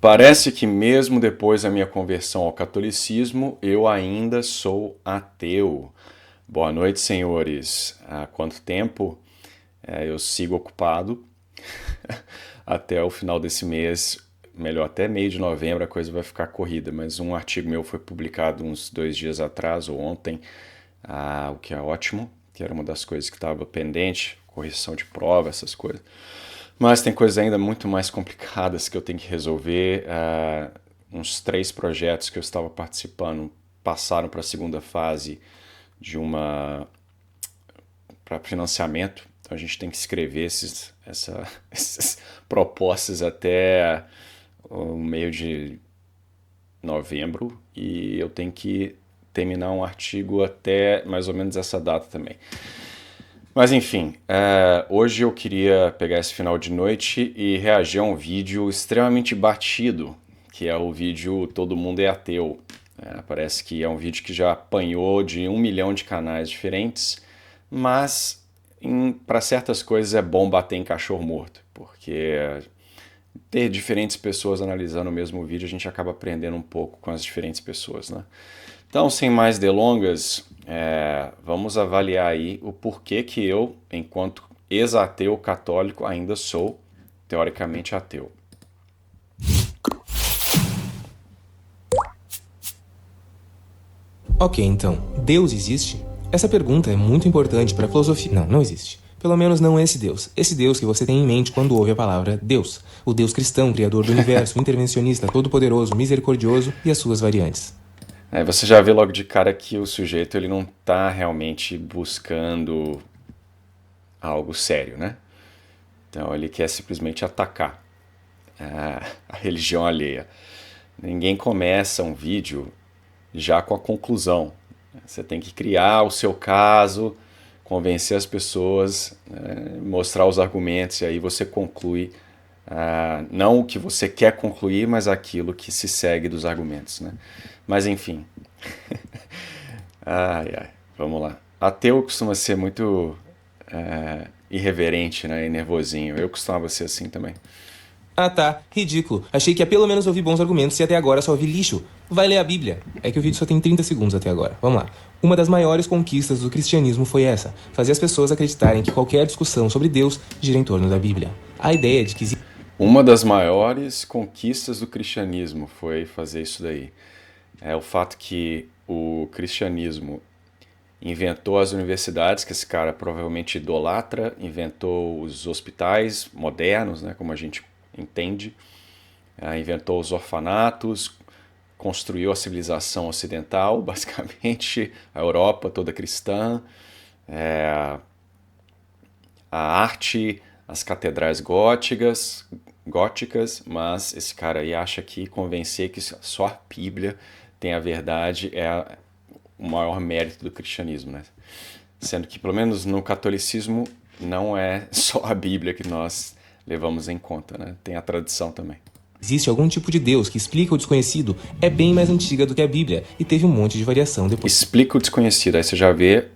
Parece que mesmo depois da minha conversão ao catolicismo, eu ainda sou ateu. Boa noite, senhores. Há quanto tempo? Eu sigo ocupado. Até o final desse mês, melhor, até meio de novembro a coisa vai ficar corrida, mas um artigo meu foi publicado uns 2 dias atrás, ou ontem, o que é ótimo, que era uma das coisas que estava pendente, correção de prova, essas coisas. Mas tem coisas ainda muito mais complicadas que eu tenho que resolver. Uns 3 projetos que eu estava participando passaram para a segunda fase de uma para financiamento. Então a gente tem que escrever essas propostas até o meio de novembro e eu tenho que terminar um artigo até mais ou menos essa data também. Mas enfim, hoje eu queria pegar esse final de noite e reagir a um vídeo extremamente batido, que é o vídeo Todo Mundo é Ateu. Parece que é um vídeo que já apanhou de 1 milhão de canais diferentes, mas para certas coisas é bom bater em cachorro morto, porque ter diferentes pessoas analisando o mesmo vídeo a gente acaba aprendendo um pouco com as diferentes pessoas, né? Então, sem mais delongas, vamos avaliar aí o porquê que eu, enquanto ex-ateu católico, ainda sou teoricamente ateu. Ok, então, Deus existe? Essa pergunta é muito importante para a filosofia. Não, não existe. Pelo menos não esse Deus. Esse Deus que você tem em mente quando ouve a palavra Deus. O Deus cristão, criador do universo, intervencionista, todo-poderoso, misericordioso e as suas variantes. Você já vê logo de cara que o sujeito ele não está realmente buscando algo sério, né? Então ele quer simplesmente atacar a religião alheia. Ninguém começa um vídeo já com a conclusão. Você tem que criar o seu caso, convencer as pessoas, mostrar os argumentos e aí você conclui não o que você quer concluir, mas aquilo que se segue dos argumentos, né? Mas enfim, vamos lá. Ateu costuma ser muito irreverente, né, e nervosinho. Eu costumava ser assim também. Ah tá, ridículo. Achei que ia pelo menos ouvir bons argumentos e até agora só ouvi lixo. Vai ler a Bíblia. É que o vídeo só tem 30 segundos até agora. Vamos lá. Uma das maiores conquistas do cristianismo foi essa: fazer as pessoas acreditarem que qualquer discussão sobre Deus gira em torno da Bíblia. A ideia de que Uma das maiores conquistas do cristianismo foi fazer isso daí. É o fato que o cristianismo inventou as universidades, que esse cara provavelmente idolatra, inventou os hospitais modernos, né, como a gente entende, inventou os orfanatos, construiu a civilização ocidental, basicamente, a Europa toda cristã, a arte, as catedrais góticas, mas esse cara aí acha que convencer que só a Bíblia tem a verdade é o maior mérito do cristianismo, né? Sendo que, pelo menos no catolicismo, não é só a Bíblia que nós levamos em conta, né? Tem a tradição também. existe algum tipo de Deus que explica o desconhecido é bem mais antiga do que a Bíblia e teve um monte de variação depois. Explica o desconhecido, aí você já vê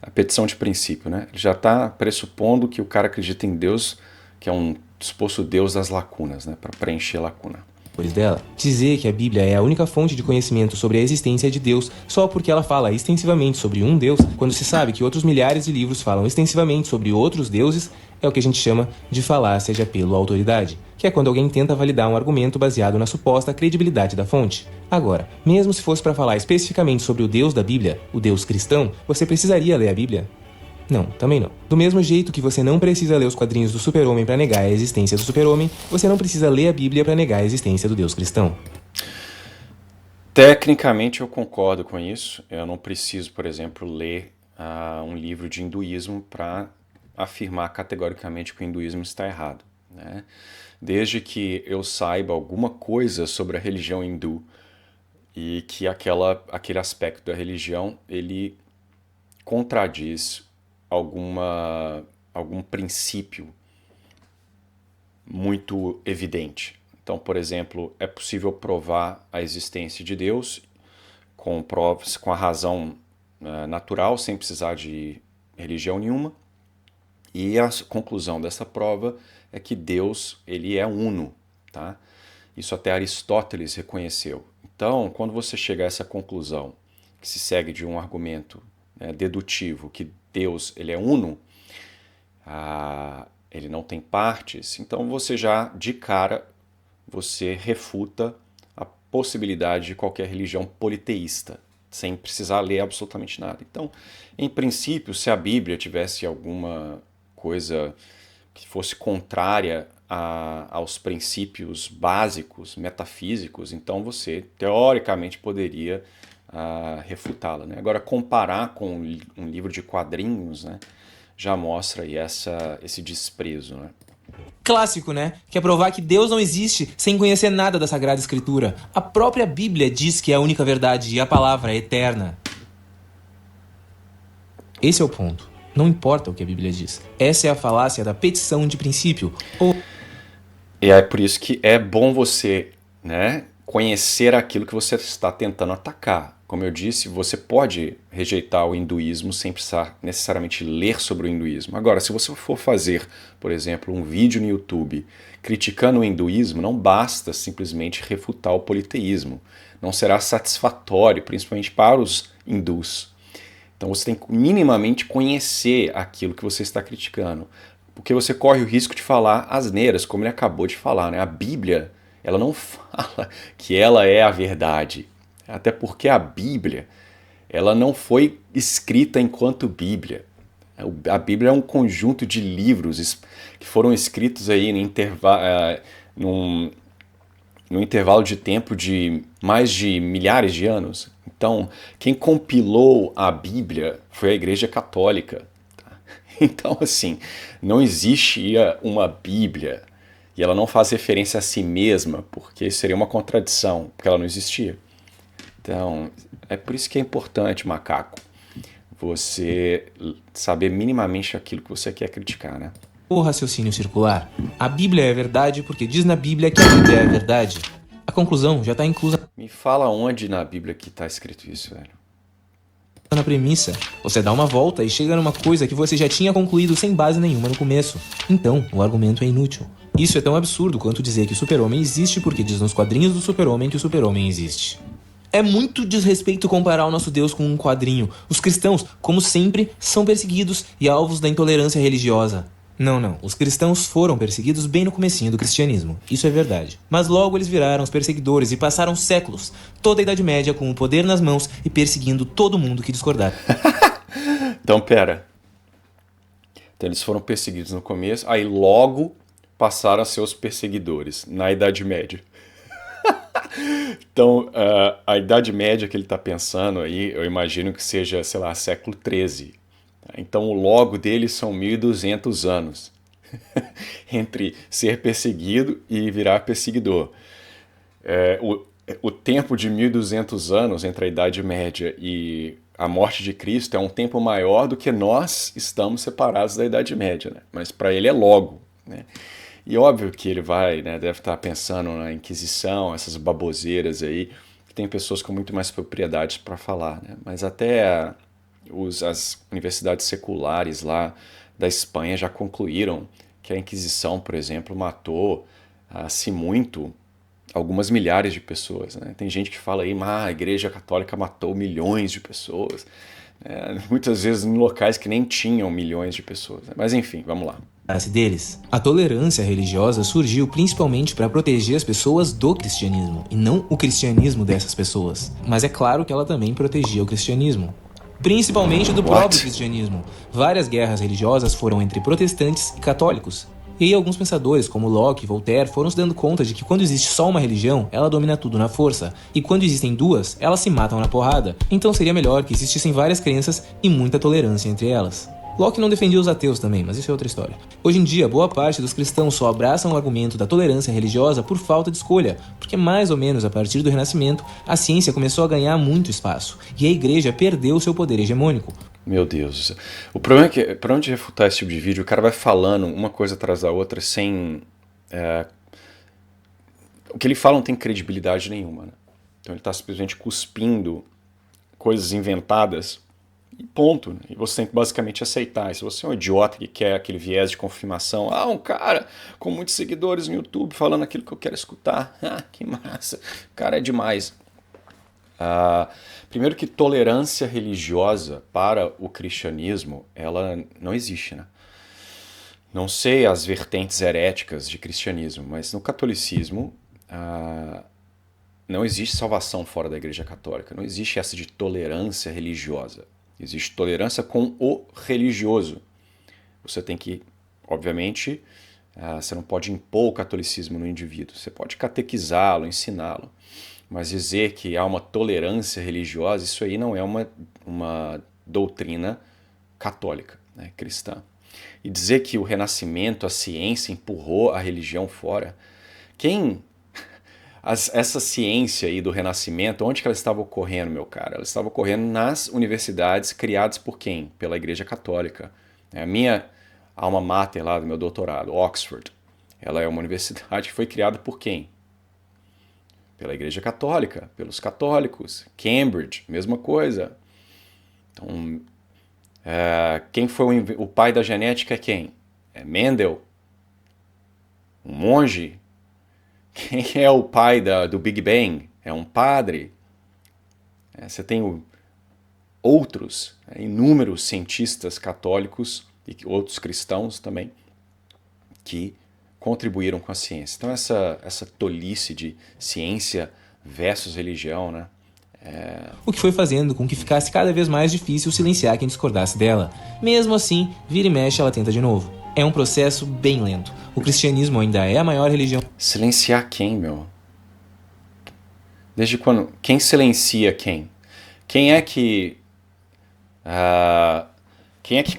a petição de princípio, né? Ele já está pressupondo que o cara acredita em Deus, que é um suposto Deus das lacunas, né? Para preencher a lacuna. Dela, dizer que a Bíblia é a única fonte de conhecimento sobre a existência de Deus só porque ela fala extensivamente sobre um Deus, quando se sabe que outros milhares de livros falam extensivamente sobre outros deuses, é o que a gente chama de falácia de apelo à autoridade, que é quando alguém tenta validar um argumento baseado na suposta credibilidade da fonte. Agora, mesmo se fosse para falar especificamente sobre o Deus da Bíblia, o Deus cristão, você precisaria ler a Bíblia? Não, também não. Do mesmo jeito que você não precisa ler os quadrinhos do Super-Homem para negar a existência do Super-Homem, você não precisa ler a Bíblia para negar a existência do Deus cristão. Tecnicamente eu concordo com isso. Eu não preciso, por exemplo, ler um livro de hinduísmo para afirmar categoricamente que o hinduísmo está errado, né? Desde que eu saiba alguma coisa sobre a religião hindu e que aquele aspecto da religião ele contradiz algum princípio muito evidente. Então, por exemplo, é possível provar a existência de Deus com provas, com a razão natural, sem precisar de religião nenhuma. E a conclusão dessa prova é que Deus ele é uno, tá? Isso até Aristóteles reconheceu. Então, quando você chega a essa conclusão, que se segue de um argumento, né, dedutivo, que Deus ele é uno, ele não tem partes, então você já, de cara, você refuta a possibilidade de qualquer religião politeísta, sem precisar ler absolutamente nada. Então, em princípio, se a Bíblia tivesse alguma coisa que fosse contrária aos princípios básicos, metafísicos, então você, teoricamente, poderia refutá-la, né? Agora, comparar com um livro de quadrinhos, né, já mostra aí esse desprezo, né? Clássico, né? Quer provar que Deus não existe sem conhecer nada da Sagrada Escritura. A própria Bíblia diz que é a única verdade e a palavra é eterna. Esse é o ponto. Não importa o que a Bíblia diz. Essa é a falácia da petição de princípio. E é por isso que é bom você, né, conhecer aquilo que você está tentando atacar. Como eu disse, você pode rejeitar o hinduísmo sem precisar necessariamente ler sobre o hinduísmo. Agora, se você for fazer, por exemplo, um vídeo no YouTube criticando o hinduísmo, não basta simplesmente refutar o politeísmo. Não será satisfatório, principalmente para os hindus. Então você tem que minimamente conhecer aquilo que você está criticando. Porque você corre o risco de falar asneiras, como ele acabou de falar, né? A Bíblia, ela não fala que ela é a verdade. Até porque a Bíblia, ela não foi escrita enquanto Bíblia. A Bíblia é um conjunto de livros que foram escritos aí num intervalo de tempo de mais de milhares de anos. Então, quem compilou a Bíblia foi a Igreja Católica. Então, assim, não existia uma Bíblia e ela não faz referência a si mesma, porque seria uma contradição, porque ela não existia. Então, é por isso que é importante, macaco, você saber minimamente aquilo que você quer criticar, né? O raciocínio circular. A Bíblia é verdade porque diz na Bíblia que a Bíblia é a verdade. A conclusão já está inclusa Me fala onde na Bíblia que está escrito isso, velho. na premissa. Você dá uma volta e chega numa coisa que você já tinha concluído sem base nenhuma no começo. Então, o argumento é inútil. Isso é tão absurdo quanto dizer que o super-homem existe porque diz nos quadrinhos do super-homem que o super-homem existe. É muito desrespeito comparar o nosso Deus com um quadrinho. Os cristãos, como sempre, são perseguidos e alvos da intolerância religiosa. Não. Os cristãos foram perseguidos bem no comecinho do cristianismo. Isso é verdade. Mas logo eles viraram os perseguidores e passaram séculos, toda a Idade Média com o poder nas mãos e perseguindo todo mundo que discordar. Então, pera. Então, eles foram perseguidos no começo, aí logo passaram a ser os perseguidores na Idade Média. Então, a Idade Média que ele está pensando aí, eu imagino que seja, sei lá, século XIII. Então, o logo deles são 1200 anos entre ser perseguido e virar perseguidor. O tempo de 1200 anos entre a Idade Média e a morte de Cristo é um tempo maior do que nós estamos separados da Idade Média, né? Mas para ele é logo, né? E óbvio que ele vai, né, deve estar pensando na Inquisição, essas baboseiras aí, que tem pessoas com muito mais propriedades para falar, né? Mas até as universidades seculares lá da Espanha já concluíram que a Inquisição, por exemplo, matou, se muito, algumas milhares de pessoas, né? Tem gente que fala aí, a Igreja Católica matou milhões de pessoas, muitas vezes em locais que nem tinham milhões de pessoas, né? Mas enfim, vamos lá. Deles. A tolerância religiosa surgiu principalmente para proteger as pessoas do cristianismo, e não o cristianismo dessas pessoas. Mas é claro que ela também protegia o cristianismo. Principalmente do próprio cristianismo. Várias guerras religiosas foram entre protestantes e católicos. E aí alguns pensadores, como Locke e Voltaire, foram se dando conta de que quando existe só uma religião, ela domina tudo na força. E quando existem duas, elas se matam na porrada. Então seria melhor que existissem várias crenças e muita tolerância entre elas. Locke não defendia os ateus também, mas isso é outra história. Hoje em dia, boa parte dos cristãos só abraçam o argumento da tolerância religiosa por falta de escolha, porque mais ou menos a partir do Renascimento, a ciência começou a ganhar muito espaço, e a igreja perdeu seu poder hegemônico. Meu Deus. O problema é que, para onde refutar esse tipo de vídeo, o cara vai falando uma coisa atrás da outra sem... O que ele fala não tem credibilidade nenhuma, né? Então ele está simplesmente cuspindo coisas inventadas E ponto. Né? E você tem que basicamente aceitar. E se você é um idiota que quer aquele viés de confirmação, um cara com muitos seguidores no YouTube falando aquilo que eu quero escutar, que massa, o cara é demais. Primeiro que tolerância religiosa para o cristianismo, ela não existe, né? Não sei as vertentes heréticas de cristianismo, mas no catolicismo não existe salvação fora da Igreja Católica. Não existe essa de tolerância religiosa. Existe tolerância com o religioso. Você tem que, obviamente, você não pode impor o catolicismo no indivíduo. Você pode catequizá-lo, ensiná-lo. Mas dizer que há uma tolerância religiosa, isso aí não é uma doutrina católica, né, cristã. E dizer que o Renascimento, a ciência, empurrou a religião fora. Essa ciência aí do Renascimento, onde que ela estava ocorrendo, meu cara? Ela estava ocorrendo nas universidades criadas por quem? Pela Igreja Católica. A minha alma mater lá do meu doutorado, Oxford, ela é uma universidade que foi criada por quem? Pela Igreja Católica, pelos católicos. Cambridge, mesma coisa. Então, quem foi o pai da genética é quem? É Mendel, um monge. Quem é o pai do Big Bang? É um padre. Você tem outros, inúmeros cientistas católicos e outros cristãos também que contribuíram com a ciência. Então essa tolice de ciência versus religião, né? O que foi fazendo com que ficasse cada vez mais difícil silenciar quem discordasse dela. Mesmo assim, vira e mexe ela tenta de novo. É um processo bem lento. O cristianismo ainda é a maior religião. Silenciar quem, meu? Desde quando? Quem silencia quem? Quem é que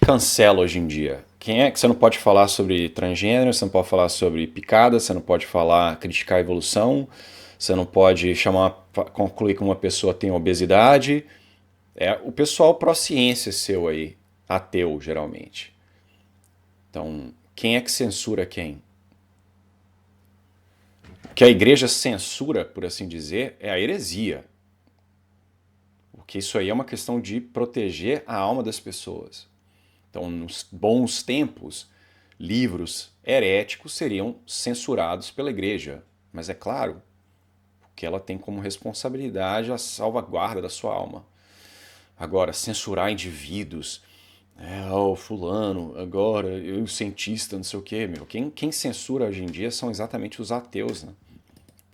cancela hoje em dia? Quem é que você não pode falar sobre transgênero, você não pode falar sobre picada, você não pode criticar a evolução, você não pode concluir que uma pessoa tem obesidade. É o pessoal pró-ciência seu aí, ateu geralmente. Então, quem é que censura quem? O que a igreja censura, por assim dizer, é a heresia. Porque isso aí é uma questão de proteger a alma das pessoas. Então, nos bons tempos, livros heréticos seriam censurados pela igreja. Mas é claro, porque ela tem como responsabilidade a salvaguarda da sua alma. Agora, censurar indivíduos, fulano, agora, eu cientista, não sei o quê, meu. Quem censura hoje em dia são exatamente os ateus, né?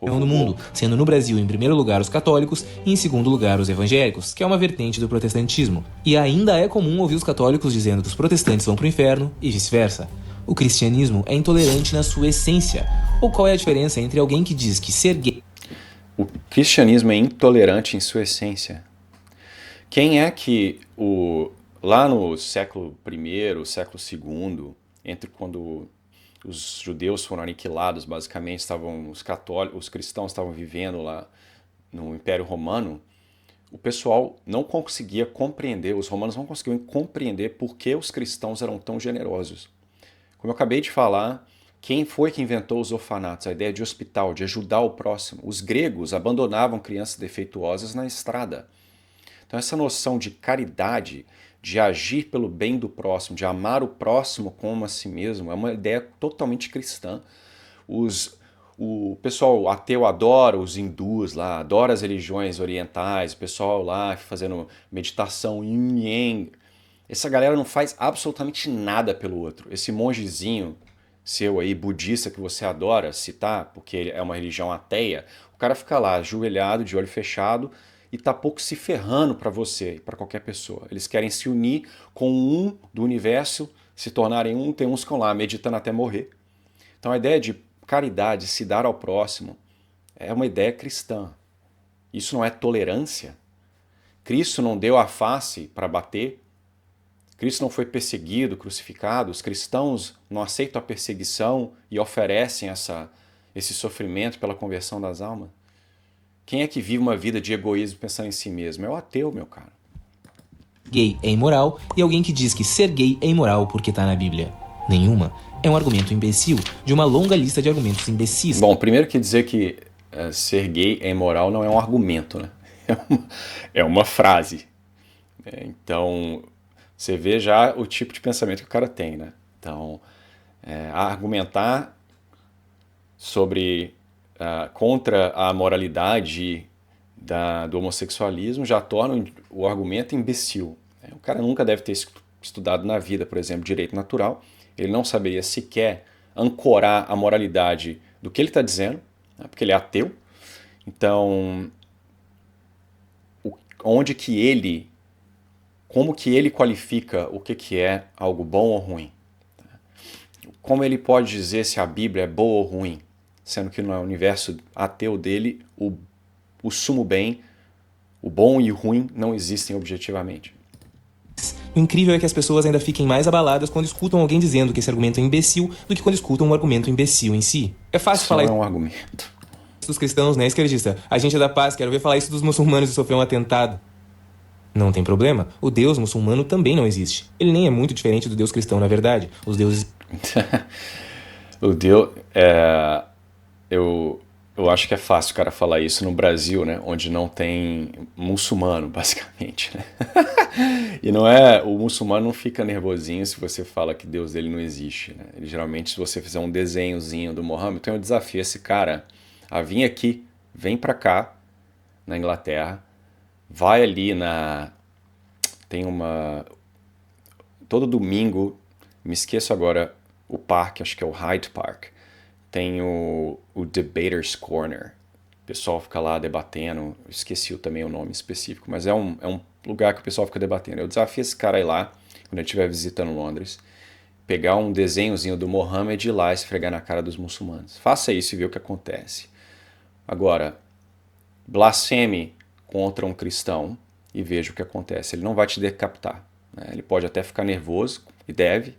No mundo, sendo no Brasil em primeiro lugar os católicos e em segundo lugar os evangélicos, que é uma vertente do protestantismo. E ainda é comum ouvir os católicos dizendo que os protestantes vão pro inferno e vice-versa. O cristianismo é intolerante na sua essência. Ou qual é a diferença entre alguém que diz que ser gay... O cristianismo é intolerante em sua essência. Quem é que lá no século I, século II, entre quando os judeus foram aniquilados, basicamente os cristãos estavam vivendo lá no Império Romano, o pessoal não conseguia compreender, os romanos não conseguiam compreender por que os cristãos eram tão generosos. Como eu acabei de falar, quem foi que inventou os orfanatos, a ideia de hospital, de ajudar o próximo? Os gregos abandonavam crianças defeituosas na estrada. Então essa noção de caridade, de agir pelo bem do próximo, de amar o próximo como a si mesmo, é uma ideia totalmente cristã. O pessoal ateu adora os hindus lá, adora as religiões orientais, o pessoal lá fazendo meditação yin yang. Essa galera não faz absolutamente nada pelo outro. Esse mongezinho seu aí, budista, que você adora citar, porque é uma religião ateia, o cara fica lá, ajoelhado, de olho fechado, e tá pouco se ferrando para você e para qualquer pessoa. Eles querem se unir com um do universo, se tornarem um, tem uns que estão lá meditando até morrer. Então a ideia de caridade, se dar ao próximo, é uma ideia cristã. Isso não é tolerância? Cristo não deu a face para bater? Cristo não foi perseguido, crucificado? Os cristãos não aceitam a perseguição e oferecem esse sofrimento pela conversão das almas? Quem é que vive uma vida de egoísmo pensando em si mesmo? É o ateu, meu cara. Gay é imoral e alguém que diz que ser gay é imoral porque tá na Bíblia. Nenhuma. É um argumento imbecil de uma longa lista de argumentos imbecis. Bom, primeiro que dizer que ser gay é imoral não é um argumento, né? É uma frase. Então, você vê já o tipo de pensamento que o cara tem, né? Então, argumentar sobre contra a moralidade do homossexualismo já torna o argumento imbecil. O cara nunca deve ter estudado na vida, por exemplo, direito natural. Ele não saberia sequer ancorar a moralidade do que ele está dizendo, né, porque ele é ateu. Então, como que ele qualifica o que é algo bom ou ruim? Como ele pode dizer se a Bíblia é boa ou ruim? Sendo que no universo ateu dele, o sumo bem, o bom e o ruim não existem objetivamente. O incrível é que as pessoas ainda fiquem mais abaladas quando escutam alguém dizendo que esse argumento é imbecil do que quando escutam um argumento imbecil em si. É fácil Isso falar não é isso um argumento. dos cristãos, né, esquerdista? A gente é da paz, quero ver falar isso dos muçulmanos e sofrer um atentado. Não tem problema, o Deus muçulmano também não existe. Ele nem é muito diferente do Deus cristão, na verdade. Os deuses... O Deus... Eu acho que é fácil o cara falar isso no Brasil, né? Onde não tem muçulmano, basicamente. Né? E não é... O muçulmano não fica nervosinho se você fala que Deus dele não existe. Né? Ele, geralmente, se você fizer um desenhozinho do Mohammed, então eu desafio esse cara a vir aqui, vem pra cá, na Inglaterra, vai ali tem uma... Todo domingo, me esqueço agora o parque, acho que é o Hyde Park, tem o Debater's Corner. O pessoal fica lá debatendo, esqueci também o nome específico, mas é um lugar que o pessoal fica debatendo. Eu desafio esse cara a ir lá, quando ele estiver visitando Londres, pegar um desenhozinho do Mohammed e ir lá esfregar na cara dos muçulmanos. Faça isso e vê o que acontece. Agora, blasfeme contra um cristão e veja o que acontece. Ele não vai te decapitar. Né? Ele pode até ficar nervoso, e deve,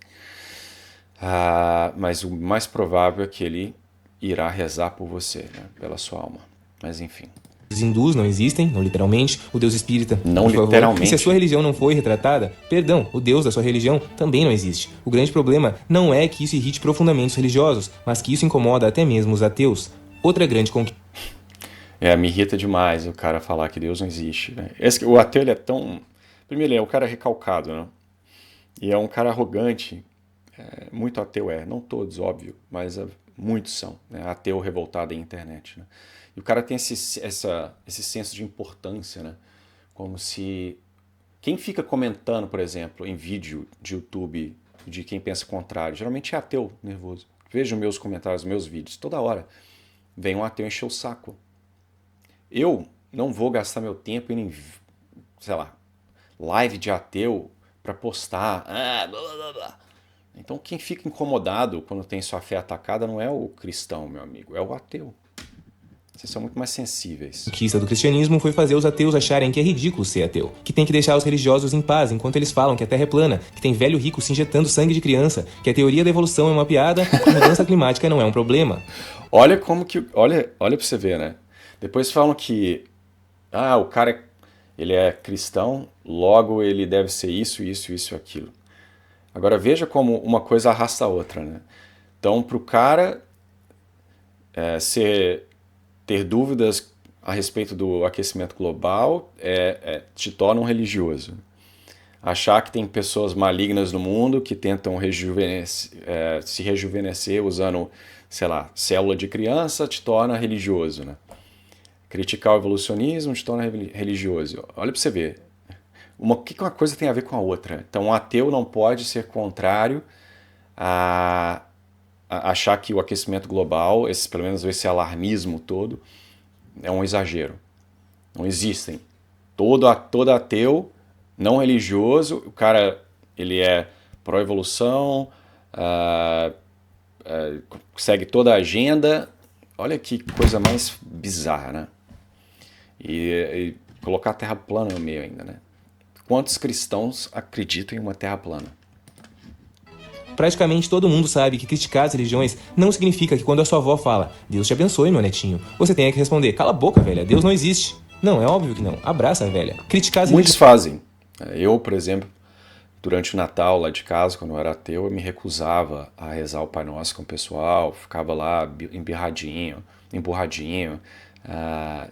mas o mais provável é que ele irá rezar por você, né? Pela sua alma. Mas enfim. Os hindus não existem, não literalmente, o Deus espírita, não por favor. literalmente. E se a sua religião não foi retratada, perdão, o Deus da sua religião também não existe. O grande problema não é que isso irrite profundamente os religiosos, mas que isso incomoda até mesmo os ateus. Outra grande conquista... me irrita demais o cara falar que Deus não existe. Né? O ateu, ele é tão... Primeiro, ele é um cara recalcado, né? E é um cara arrogante. Muito ateu não todos, óbvio, mas muitos são. Né? Ateu revoltado em internet. Né? E o cara tem esse senso de importância, né? Como se... Quem fica comentando, por exemplo, em vídeo de YouTube de quem pensa o contrário, geralmente é ateu nervoso. Veja meus comentários, meus vídeos, toda hora vem um ateu encher o saco. Eu não vou gastar meu tempo em, sei lá, live de ateu para postar. Blá, blá, blá. Então quem fica incomodado quando tem sua fé atacada não é o cristão, meu amigo, é o ateu. Vocês são muito mais sensíveis. A conquista do cristianismo foi fazer os ateus acharem que é ridículo ser ateu, que tem que deixar os religiosos em paz enquanto eles falam que a Terra é plana, que tem velho rico se injetando sangue de criança, que a teoria da evolução é uma piada, que a mudança climática não é um problema. Olha pra você ver, né? Depois falam que o cara ele é cristão, logo ele deve ser isso, isso, isso e aquilo. Agora veja como uma coisa arrasta a outra, né? Então, para o cara ter dúvidas a respeito do aquecimento global te torna um religioso. Achar que tem pessoas malignas no mundo que tentam se rejuvenescer usando, sei lá, célula de criança te torna religioso, né? Criticar o evolucionismo te torna religioso. Olha para você ver. O que uma coisa tem a ver com a outra? Então, um ateu não pode ser contrário a achar que o aquecimento global, pelo menos esse alarmismo todo, é um exagero. Não existem. Todo ateu não religioso, o cara ele é pró-evolução, segue toda a agenda. Olha que coisa mais bizarra, né? E colocar a terra plana no meio ainda, né? Quantos cristãos acreditam em uma terra plana? Praticamente todo mundo sabe que criticar as religiões não significa que quando a sua avó fala Deus te abençoe, meu netinho, você tenha que responder cala a boca, velha, Deus não existe. Não, é óbvio que não. Abraça a velha. Criticar as Muitos fazem. Eu, por exemplo, durante o Natal lá de casa, quando eu era ateu, eu me recusava a rezar o Pai Nosso com o pessoal, ficava lá emburradinho.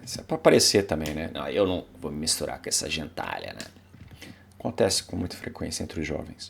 Isso é pra aparecer também, né? Não, eu não vou me misturar com essa gentalha, né? Acontece com muita frequência entre os jovens.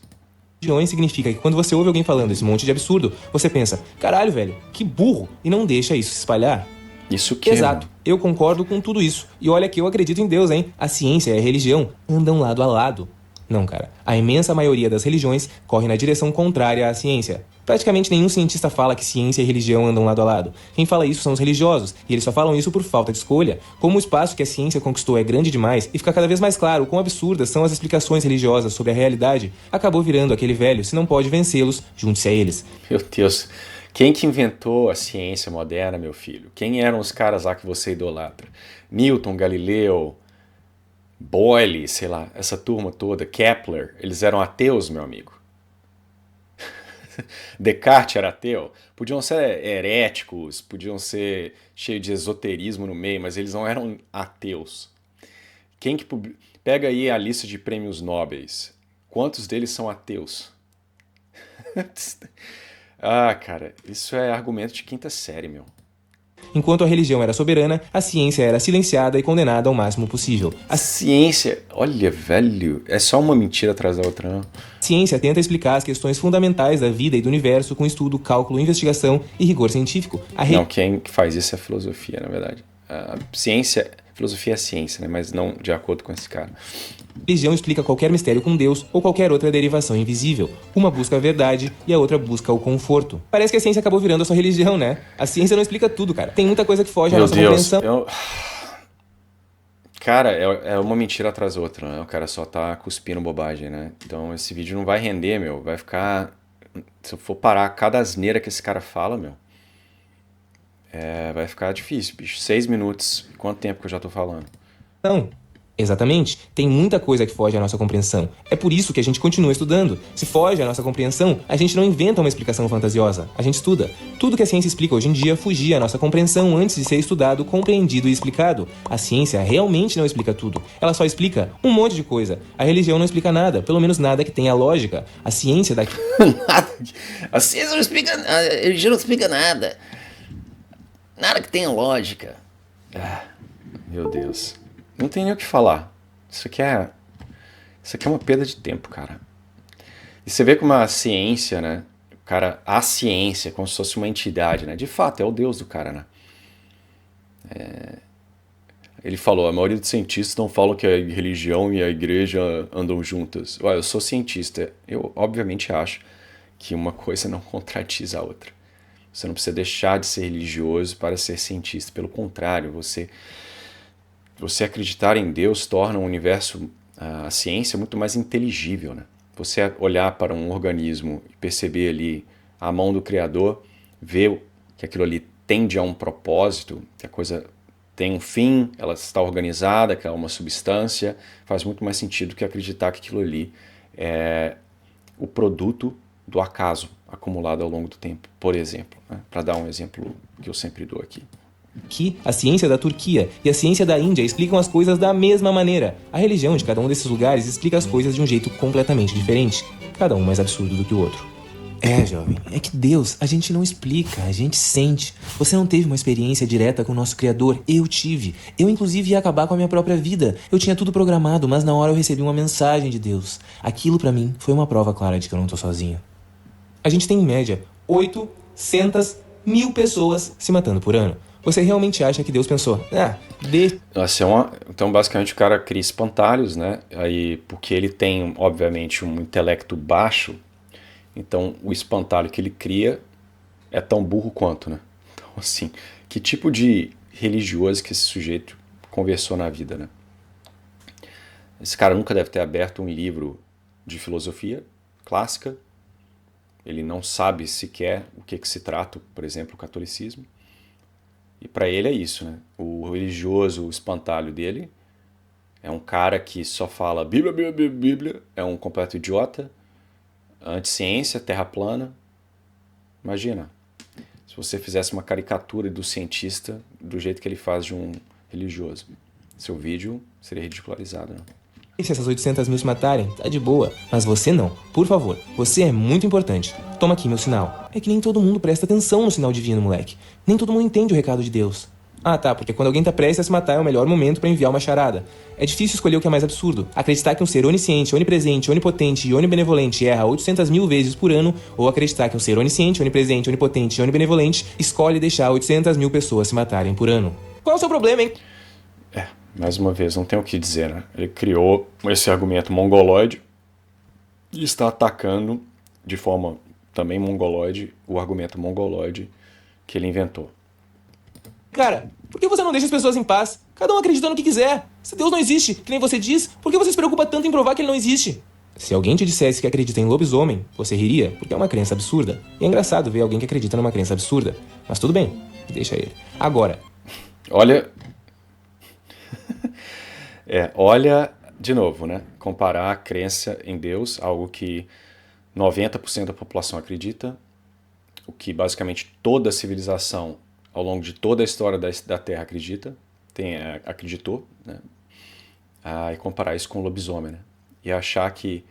Religiões significa que quando você ouve alguém falando esse monte de absurdo, você pensa, caralho, velho, que burro, e não deixa isso se espalhar. Isso que Exato, eu concordo com tudo isso. E olha que eu acredito em Deus, hein? A ciência e a religião andam lado a lado. Não, cara. A imensa maioria das religiões corre na direção contrária à ciência. Praticamente nenhum cientista fala que ciência e religião andam lado a lado. Quem fala isso são os religiosos, e eles só falam isso por falta de escolha. Como o espaço que a ciência conquistou é grande demais, e fica cada vez mais claro quão absurdas são as explicações religiosas sobre a realidade, acabou virando aquele velho, se não pode vencê-los, junte-se a eles. Meu Deus, quem que inventou a ciência moderna, meu filho? Quem eram os caras lá que você idolatra? Newton, Galileu, Boyle, sei lá, essa turma toda, Kepler, eles eram ateus, meu amigo. Descartes era ateu. Podiam ser heréticos, podiam ser cheios de esoterismo no meio, mas eles não eram ateus. Quem que pega aí a lista de prêmios nobres? Quantos deles são ateus? Ah, cara, isso é argumento de quinta série, meu. Enquanto a religião era soberana, a ciência era silenciada e condenada ao máximo possível. A ciência, olha, velho, é só uma mentira atrás da outra, não? A ciência tenta explicar as questões fundamentais da vida e do universo com estudo, cálculo, investigação e rigor científico. Não, quem faz isso é a filosofia, na verdade. A ciência, filosofia é ciência, né? Mas não de acordo com esse cara. A religião explica qualquer mistério com Deus ou qualquer outra derivação invisível. Uma busca a verdade e a outra busca o conforto. Parece que a ciência acabou virando a sua religião, né? A ciência não explica tudo, cara. Tem muita coisa que foge à nossa compreensão. Cara, é uma mentira atrás da outra, né? O cara só tá cuspindo bobagem, né? Então esse vídeo não vai render, meu. Vai ficar... Se eu for parar cada asneira que esse cara fala, meu... vai ficar difícil, bicho. 6 minutos. Quanto tempo que eu já tô falando? Não. Exatamente. Tem muita coisa que foge à nossa compreensão. É por isso que a gente continua estudando. Se foge à nossa compreensão, a gente não inventa uma explicação fantasiosa. A gente estuda. Tudo que a ciência explica hoje em dia fugia à nossa compreensão antes de ser estudado, compreendido e explicado. A ciência realmente não explica tudo. Ela só explica um monte de coisa. A religião não explica nada, pelo menos nada que tenha lógica. A ciência daqui... A ciência não explica nada, a religião não explica nada. Nada que tenha lógica. Meu Deus. Não tem nem o que falar. Isso aqui é uma perda de tempo, cara. E você vê como a ciência, né? A ciência, como se fosse uma entidade, né? De fato, é o Deus do cara, né? Ele falou, a maioria dos cientistas não falam que a religião e a igreja andam juntas. Olha, eu sou cientista. Eu, obviamente, acho que uma coisa não contradiz a outra. Você não precisa deixar de ser religioso para ser cientista. Pelo contrário, você acreditar em Deus torna o universo, a ciência, muito mais inteligível, né? Você olhar para um organismo e perceber ali a mão do Criador, ver que aquilo ali tende a um propósito, que a coisa tem um fim, ela está organizada, que é uma substância, faz muito mais sentido que acreditar que aquilo ali é o produto do acaso acumulado ao longo do tempo, por exemplo, né? Para dar um exemplo que eu sempre dou aqui. Que a ciência da Turquia e a ciência da Índia explicam as coisas da mesma maneira. A religião de cada um desses lugares explica as coisas de um jeito completamente diferente, cada um mais absurdo do que o outro. Jovem, é que Deus a gente não explica, a gente sente. Você não teve uma experiência direta com o nosso Criador, eu tive. Eu inclusive ia acabar com a minha própria vida. Eu tinha tudo programado, mas na hora eu recebi uma mensagem de Deus. Aquilo pra mim foi uma prova clara de que eu não tô sozinho. A gente tem em média 800.000 pessoas se matando por ano. Você realmente acha que Deus pensou, Então, basicamente, o cara cria espantalhos, né? Aí, porque ele tem, obviamente, um intelecto baixo, então o espantalho que ele cria é tão burro quanto, né? Então, assim, que tipo de religioso que esse sujeito conversou na vida, né? Esse cara nunca deve ter aberto um livro de filosofia clássica, ele não sabe sequer o que se trata, por exemplo, o catolicismo. E para ele é isso, né? O religioso, o espantalho dele, é um cara que só fala Bíblia, Bíblia, Bíblia, Bíblia, é um completo idiota, anti-ciência, terra plana. Imagina, se você fizesse uma caricatura do cientista do jeito que ele faz de um religioso. Seu vídeo seria ridicularizado, né? E se essas 800.000 se matarem, tá de boa. Mas você não. Por favor, você é muito importante. Toma aqui meu sinal. É que nem todo mundo presta atenção no sinal divino, moleque. Nem todo mundo entende o recado de Deus. Ah, tá, porque quando alguém tá prestes a se matar é o melhor momento pra enviar uma charada. É difícil escolher o que é mais absurdo. Acreditar que um ser onisciente, onipresente, onipotente e onibenevolente erra 800 mil vezes por ano, ou acreditar que um ser onisciente, onipresente, onipotente e onibenevolente escolhe deixar 800 mil pessoas se matarem por ano. Qual é o seu problema, hein? Mais uma vez, não tem o que dizer, né? Ele criou esse argumento mongoloide e está atacando de forma também mongoloide o argumento mongoloide que ele inventou. Cara, por que você não deixa as pessoas em paz? Cada um acredita no que quiser. Se Deus não existe, que nem você diz, por que você se preocupa tanto em provar que ele não existe? Se alguém te dissesse que acredita em lobisomem, você riria, porque é uma crença absurda. E é engraçado ver alguém que acredita numa crença absurda. Mas tudo bem, deixa ele. Agora, Olha, olha de novo, né? Comparar a crença em Deus, algo que 90% da população acredita, o que basicamente toda a civilização ao longo de toda a história da Terra acreditou, né? E comparar isso com o lobisomem, né? E achar que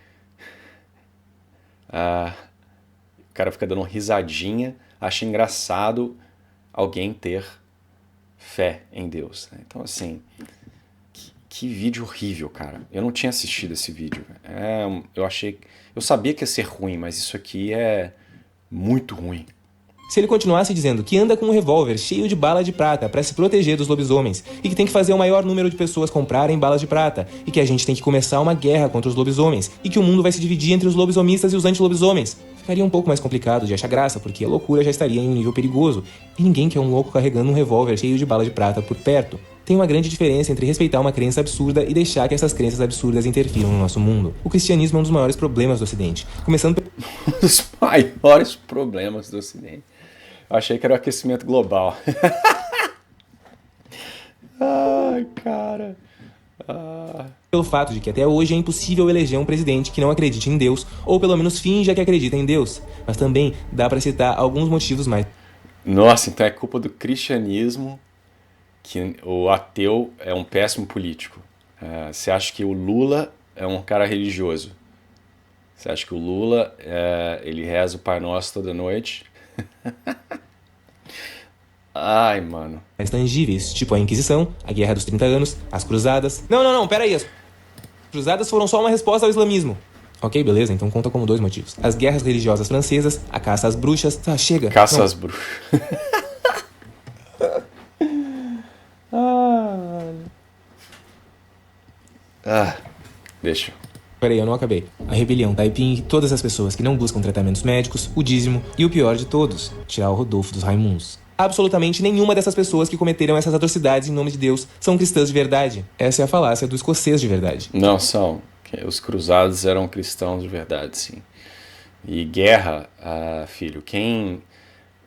o cara fica dando uma risadinha, acha engraçado alguém ter fé em Deus, né? Então, assim, que vídeo horrível, cara. Eu não tinha assistido esse vídeo. Eu sabia que ia ser ruim, mas isso aqui é muito ruim. se ele continuasse dizendo que anda com um revólver cheio de bala de prata para se proteger dos lobisomens e que tem que fazer o maior número de pessoas comprarem balas de prata e que a gente tem que começar uma guerra contra os lobisomens e que o mundo vai se dividir entre os lobisomistas e os anti-lobisomens, ficaria um pouco mais complicado de achar graça, porque a loucura já estaria em um nível perigoso e ninguém quer um louco carregando um revólver cheio de bala de prata por perto. Tem uma grande diferença entre respeitar uma crença absurda e deixar que essas crenças absurdas interfiram no nosso mundo. O cristianismo é um dos maiores problemas do Ocidente, começando Um dos maiores problemas do Ocidente. Eu achei que era o aquecimento global. Ai, cara. pelo fato de que até hoje é impossível eleger um presidente que não acredite em Deus, ou pelo menos finja que acredita em Deus. Mas também dá pra citar alguns motivos mais. Nossa, então é culpa do cristianismo que o ateu é um péssimo político. Você acha que o Lula é um cara religioso? Você acha que o Lula, ele reza o Pai Nosso toda noite? Ai, mano. mais tangíveis, tipo a Inquisição, a Guerra dos 30 Anos, as Cruzadas. Não, peraí. As Cruzadas foram só uma resposta ao islamismo. Ok, beleza, então conta como 2 motivos. As guerras religiosas francesas, a caça às bruxas. Tá, chega. Caça às bruxas. Deixa. Peraí, eu não acabei. A rebelião Taiping e todas as pessoas que não buscam tratamentos médicos, o dízimo e o pior de todos, tirar o Rodolfo dos Raimundos. Absolutamente nenhuma dessas pessoas que cometeram essas atrocidades em nome de Deus são cristãs de verdade. Essa é a falácia do escocês de verdade. Não são. Os cruzados eram cristãos de verdade, sim. E guerra, filho,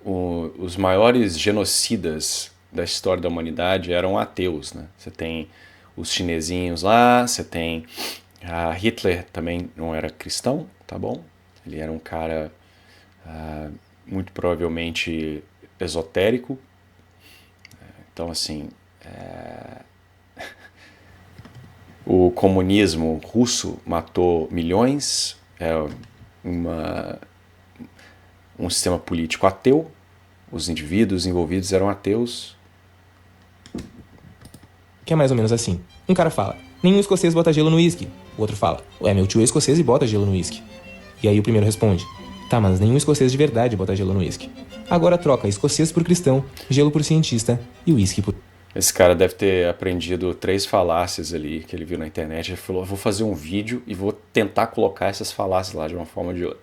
os maiores genocidas da história da humanidade eram ateus, né? Você tem os chinesinhos lá, você tem Hitler também não era cristão, tá bom? Ele era um cara muito provavelmente esotérico. Então, assim, o comunismo russo matou milhões, um sistema político ateu, os indivíduos envolvidos eram ateus. Que é mais ou menos assim. Um cara fala, nenhum escocês bota gelo no uísque. O outro fala, ué, meu tio é escocês e bota gelo no uísque. E aí o primeiro responde, tá, mas nenhum escocês de verdade bota gelo no uísque. Agora troca escocês por cristão, gelo por cientista e uísque por... Esse cara deve ter aprendido 3 falácias ali que ele viu na internet. Ele falou, vou fazer um vídeo e vou tentar colocar essas falácias lá de uma forma ou de outra.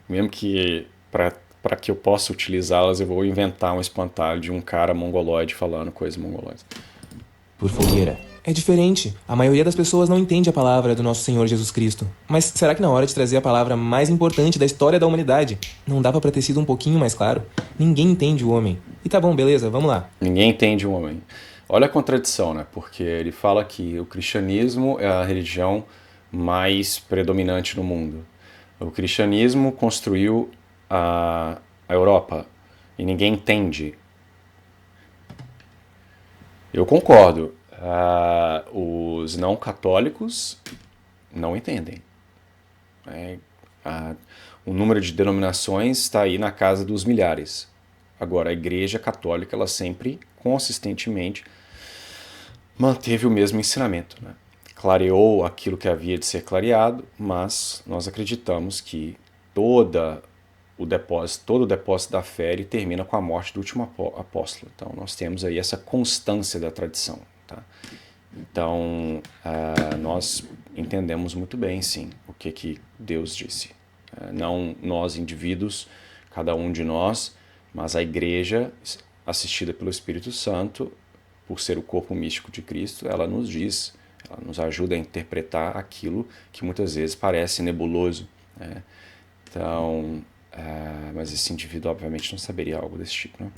Mesmo que para que eu possa utilizá-las, eu vou inventar um espantalho de um cara mongoloide falando coisas mongoloides. por fogueira. É diferente. A maioria das pessoas não entende a palavra do nosso Senhor Jesus Cristo. Mas será que na hora de trazer a palavra mais importante da história da humanidade, não dava pra ter sido um pouquinho mais claro? Ninguém entende o homem. E tá bom, beleza, vamos lá. Ninguém entende o homem. Olha a contradição, né? Porque ele fala que o cristianismo é a religião mais predominante no mundo. O cristianismo construiu a Europa e ninguém entende. Eu concordo. Os não católicos não entendem. O número de denominações está aí na casa dos milhares. Agora, a Igreja Católica, ela sempre, consistentemente, manteve o mesmo ensinamento, né? Clareou aquilo que havia de ser clareado, mas nós acreditamos que todo o depósito da fé ele termina com a morte do último apóstolo. Então, nós temos aí essa constância da tradição, tá? Então, nós entendemos muito bem, sim, o que Deus disse. Não nós, indivíduos, cada um de nós, mas a Igreja, assistida pelo Espírito Santo, por ser o corpo místico de Cristo, ela nos diz, ela nos ajuda a interpretar aquilo que muitas vezes parece nebuloso, né? Então, mas esse indivíduo obviamente não saberia algo desse tipo, né?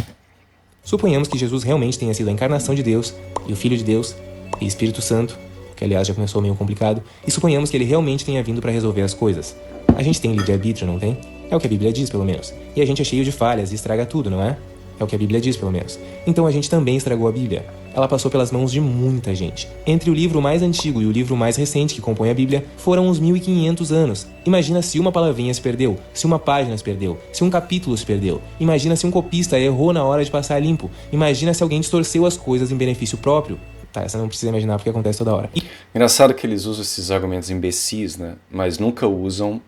Suponhamos que Jesus realmente tenha sido a encarnação de Deus, e o Filho de Deus, e Espírito Santo, que aliás já começou meio complicado, e suponhamos que ele realmente tenha vindo para resolver as coisas. A gente tem livre-arbítrio, não tem? É o que a Bíblia diz, pelo menos. E a gente é cheio de falhas e estraga tudo, não é? É o que a Bíblia diz, pelo menos. Então a gente também estragou a Bíblia. Ela passou pelas mãos de muita gente. Entre o livro mais antigo e o livro mais recente que compõe a Bíblia, foram uns 1500 anos. Imagina se uma palavrinha se perdeu, se uma página se perdeu, se um capítulo se perdeu. Imagina se um copista errou na hora de passar limpo. Imagina se alguém distorceu as coisas em benefício próprio. Tá, essa não precisa imaginar porque acontece toda hora. Engraçado que eles usam esses argumentos imbecis, né? Mas nunca usam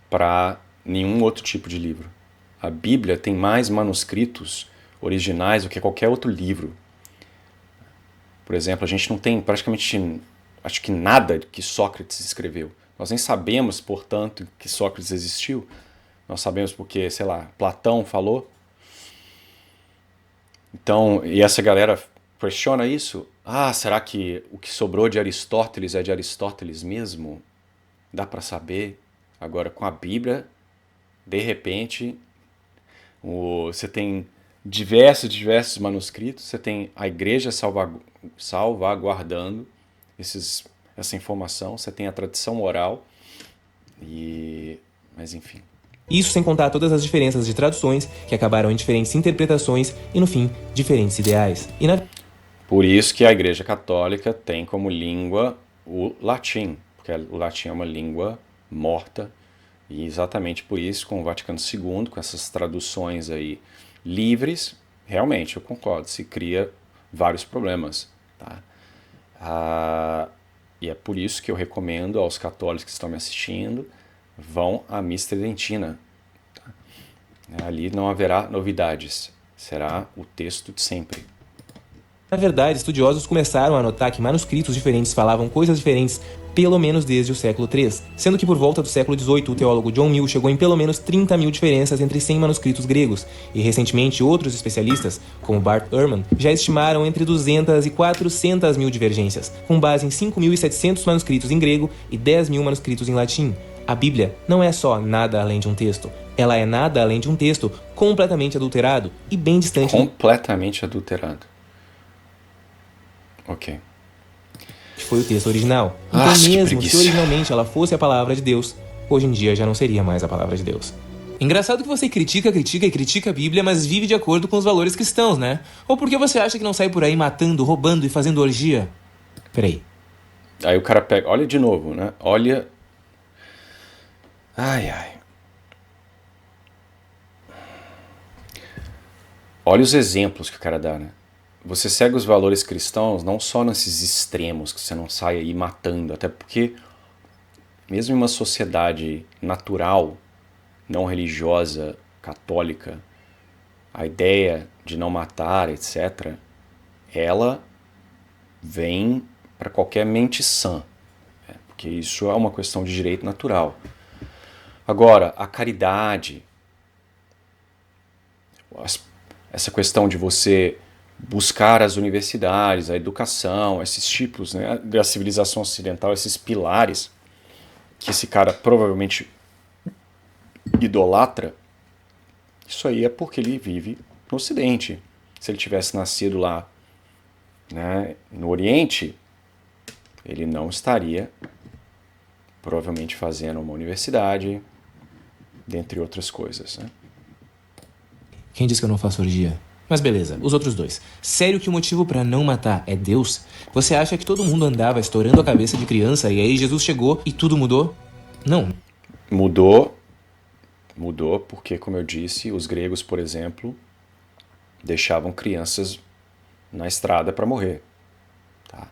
para nenhum outro tipo de livro. A Bíblia tem mais manuscritos originais do que qualquer outro livro. Por exemplo, a gente não tem praticamente, acho que nada que Sócrates escreveu. Nós nem sabemos, portanto, que Sócrates existiu. Nós sabemos porque, sei lá, Platão falou. Então, e essa galera questiona isso. Será que o que sobrou de Aristóteles é de Aristóteles mesmo? Dá para saber. Agora, com a Bíblia, de repente, você tem diversos manuscritos, você tem a igreja salvaguardando essa informação, você tem a tradição oral, mas enfim. Isso sem contar todas as diferenças de traduções, que acabaram em diferentes interpretações e, no fim, diferentes ideais. Por isso que a Igreja Católica tem como língua o latim, porque o latim é uma língua morta, e exatamente por isso, com o Vaticano II, com essas traduções aí livres, realmente, eu concordo, se cria vários problemas, tá? E é por isso que eu recomendo aos católicos que estão me assistindo, vão à missa tridentina. Tá? Ali não haverá novidades, será o texto de sempre. Na verdade, estudiosos começaram a notar que manuscritos diferentes falavam coisas diferentes pelo menos desde o século III, sendo que por volta do século XVIII o teólogo John Mill chegou em pelo menos 30.000 diferenças entre 100 manuscritos gregos, e recentemente outros especialistas, como Bart Ehrman, já estimaram entre 200 e 400 mil divergências, com base em 5.700 manuscritos em grego e 10.000 manuscritos em latim. A Bíblia não é só nada além de um texto, ela é nada além de um texto completamente adulterado e bem distante completamente adulterado. Ok. Que foi o texto original. Então mesmo se originalmente ela fosse a palavra de Deus, hoje em dia já não seria mais a palavra de Deus. Engraçado que você critica a Bíblia, mas vive de acordo com os valores cristãos, né? Ou porque você acha que não sai por aí matando, roubando e fazendo orgia? Peraí. Aí o cara pega, olha de novo, né? Olha... Olha os exemplos que o cara dá, né? Você segue os valores cristãos não só nesses extremos, que você não sai aí matando, até porque mesmo em uma sociedade natural, não religiosa, católica, a ideia de não matar, etc., ela vem para qualquer mente sã, né? Porque isso é uma questão de direito natural. Agora, a caridade, essa questão de você buscar as universidades, a educação, esses tipos, né, da civilização ocidental, esses pilares que esse cara provavelmente idolatra, isso aí é porque ele vive no Ocidente. Se ele tivesse nascido lá, né, no Oriente, ele não estaria provavelmente fazendo uma universidade, dentre outras coisas, né? Quem disse que eu não faço orgia? Mas beleza, os outros dois. Sério que o motivo pra não matar é Deus? Você acha que todo mundo andava estourando a cabeça de criança e aí Jesus chegou e tudo mudou? Não. Mudou porque, como eu disse, os gregos, por exemplo, deixavam crianças na estrada para morrer. Tá?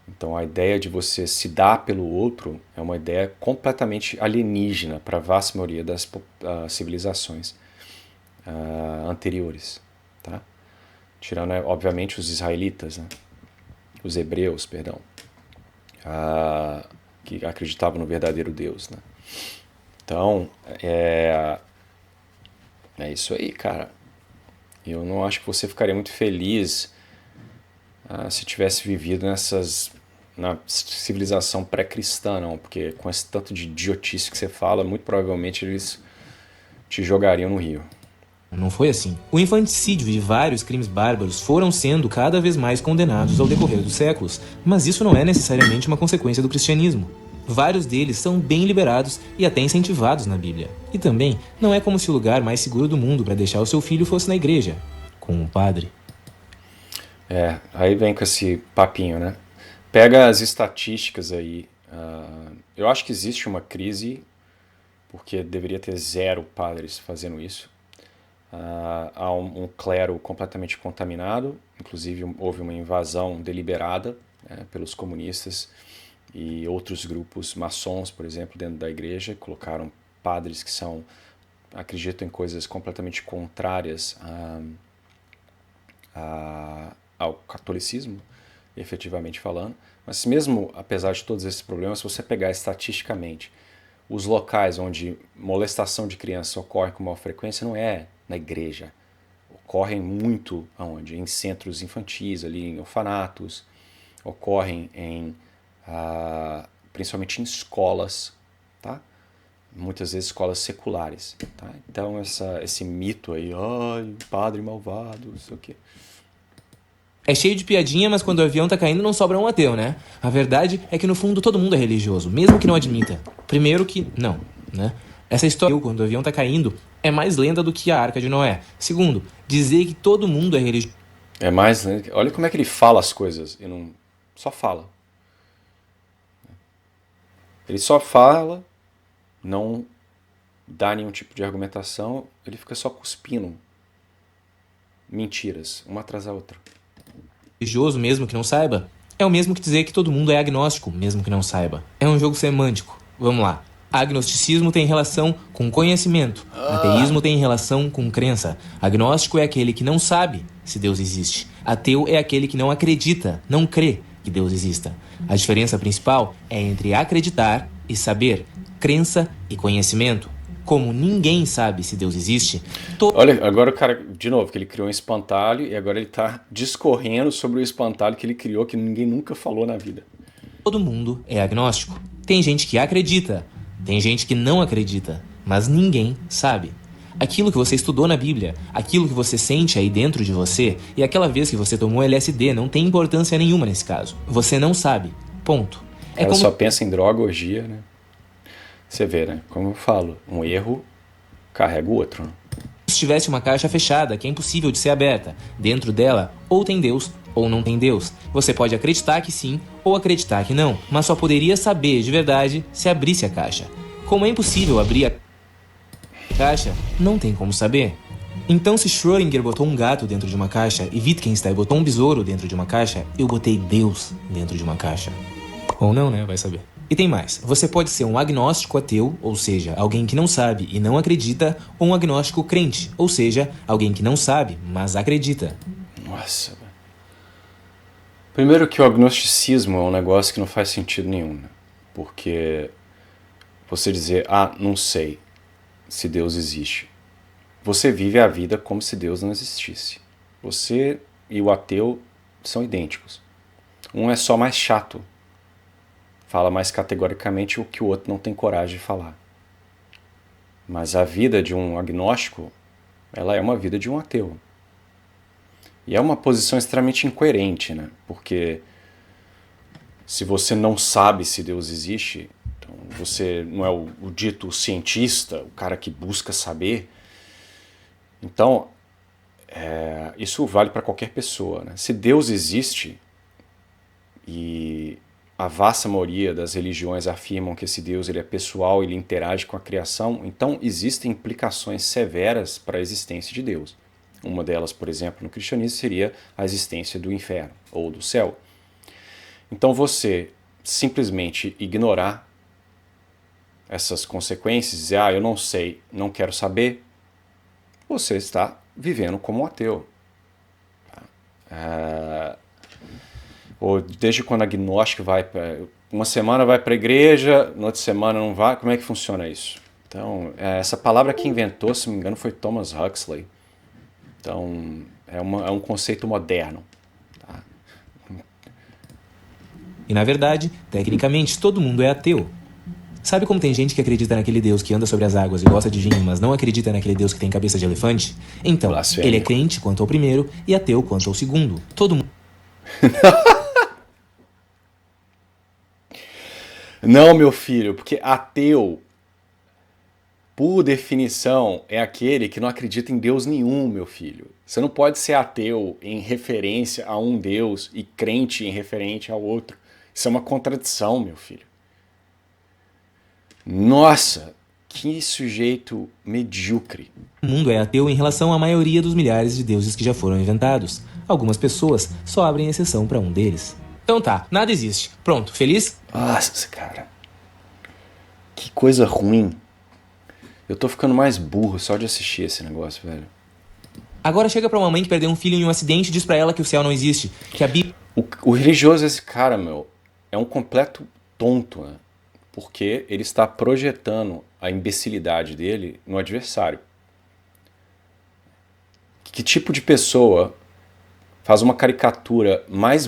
Então a ideia de você se dar pelo outro é uma ideia completamente alienígena para a vasta maioria das civilizações anteriores. Tá? Tirando, obviamente, os israelitas, né? Os hebreus, perdão, que acreditavam no verdadeiro Deus. Né? Então, é isso aí, cara. Eu não acho que você ficaria muito feliz se tivesse vivido na civilização pré-cristã, não, porque com esse tanto de idiotice que você fala, muito provavelmente eles te jogariam no rio. Não foi assim. O infanticídio e vários crimes bárbaros foram sendo cada vez mais condenados ao decorrer dos séculos, mas isso não é necessariamente uma consequência do cristianismo. Vários deles são bem liberados e até incentivados na Bíblia. E também, não é como se o lugar mais seguro do mundo para deixar o seu filho fosse na igreja, com um padre. Aí vem com esse papinho, né? Pega as estatísticas aí. Eu acho que existe uma crise, porque deveria ter 0 padres fazendo isso. Há um clero completamente contaminado, inclusive houve uma invasão deliberada pelos comunistas e outros grupos maçons, por exemplo, dentro da igreja, colocaram padres que acreditam em coisas completamente contrárias ao catolicismo, efetivamente falando. Mas mesmo apesar de todos esses problemas, se você pegar estatisticamente os locais onde molestação de crianças ocorre com maior frequência, não é na igreja. Ocorrem muito aonde? Em centros infantis, ali em orfanatos, ocorrem principalmente em escolas, tá? Muitas vezes escolas seculares. Tá? Então esse mito aí, padre malvado, não sei o quê. É cheio de piadinha, mas quando o avião tá caindo não sobra um ateu, né? A verdade é que no fundo todo mundo é religioso, mesmo que não admita. Primeiro que não, né? Essa história, quando o avião tá caindo, é mais lenda do que a Arca de Noé. Segundo, dizer que todo mundo é religioso... É mais lenda. Olha como é que ele fala as coisas, e não só fala. Ele só fala, não dá nenhum tipo de argumentação, ele fica só cuspindo mentiras, uma atrás da outra. Religioso mesmo que não saiba, é o mesmo que dizer que todo mundo é agnóstico, mesmo que não saiba. É um jogo semântico. Vamos lá. Agnosticismo tem relação com conhecimento. Ateísmo tem relação com crença. Agnóstico é aquele que não sabe se Deus existe. Ateu é aquele que não acredita, não crê que Deus exista. A diferença principal é entre acreditar e saber, crença e conhecimento. Como ninguém sabe se Deus existe... Olha, agora o cara, de novo, que ele criou um espantalho e agora ele está discorrendo sobre o espantalho que ele criou, que ninguém nunca falou na vida. Todo mundo é agnóstico. Tem gente que acredita, tem gente que não acredita, mas ninguém sabe. Aquilo que você estudou na Bíblia, aquilo que você sente aí dentro de você e aquela vez que você tomou LSD não tem importância nenhuma nesse caso. Você não sabe. Ponto. Ela só pensa em droga, orgia, né? Você vê, né? Como eu falo, um erro carrega o outro. Né? Se tivesse uma caixa fechada, que é impossível de ser aberta, dentro dela, ou tem Deus, ou não tem Deus. Você pode acreditar que sim, ou acreditar que não, mas só poderia saber de verdade se abrisse a caixa. Como é impossível abrir a caixa, não tem como saber. Então, se Schrödinger botou um gato dentro de uma caixa e Wittgenstein botou um besouro dentro de uma caixa, eu botei Deus dentro de uma caixa. Ou não, né? Vai saber. E tem mais. Você pode ser um agnóstico ateu, ou seja, alguém que não sabe e não acredita, ou um agnóstico crente, ou seja, alguém que não sabe, mas acredita. Nossa, velho. Primeiro que o agnosticismo é um negócio que não faz sentido nenhum, né? Porque você dizer, não sei se Deus existe. Você vive a vida como se Deus não existisse. Você e o ateu são idênticos. Um é só mais chato. Fala mais categoricamente o que o outro não tem coragem de falar. Mas a vida de um agnóstico, ela é uma vida de um ateu. E é uma posição extremamente incoerente, né? Porque se você não sabe se Deus existe, então você não é o dito cientista, o cara que busca saber. Então, isso vale para qualquer pessoa, né? Se Deus existe, e a vasta maioria das religiões afirmam que esse Deus ele é pessoal, ele interage com a criação, então existem implicações severas para a existência de Deus. Uma delas, por exemplo, no cristianismo seria a existência do inferno ou do céu. Então você simplesmente ignorar essas consequências e dizer, eu não sei, não quero saber, você está vivendo como um ateu. Ou desde quando agnóstico vai uma semana vai para a igreja, na outra semana não vai, como é que funciona isso? Então, essa palavra que inventou, se não me engano, foi Thomas Huxley. Então, é um conceito moderno. Tá? E na verdade, tecnicamente, todo mundo é ateu. Sabe como tem gente que acredita naquele Deus que anda sobre as águas e gosta de vinho, mas não acredita naquele Deus que tem cabeça de elefante? Então, Blasfêmia. ele é crente quanto ao primeiro e ateu quanto ao segundo. Todo mundo. Não, meu filho, porque ateu, por definição, é aquele que não acredita em Deus nenhum, meu filho. Você não pode ser ateu em referência a um Deus e crente em referente ao outro. Isso é uma contradição, meu filho. Nossa, que sujeito medíocre. O mundo é ateu em relação à maioria dos milhares de deuses que já foram inventados. Algumas pessoas só abrem exceção para um deles. Então tá, nada existe. Pronto, feliz? Nossa, cara. Que coisa ruim. Eu tô ficando mais burro só de assistir esse negócio, velho. Agora chega pra uma mãe que perdeu um filho em um acidente e diz pra ela que o céu não existe, que a Bíblia... O religioso, esse cara, meu, é um completo tonto, né? Porque ele está projetando a imbecilidade dele no adversário. Que tipo de pessoa faz uma caricatura mais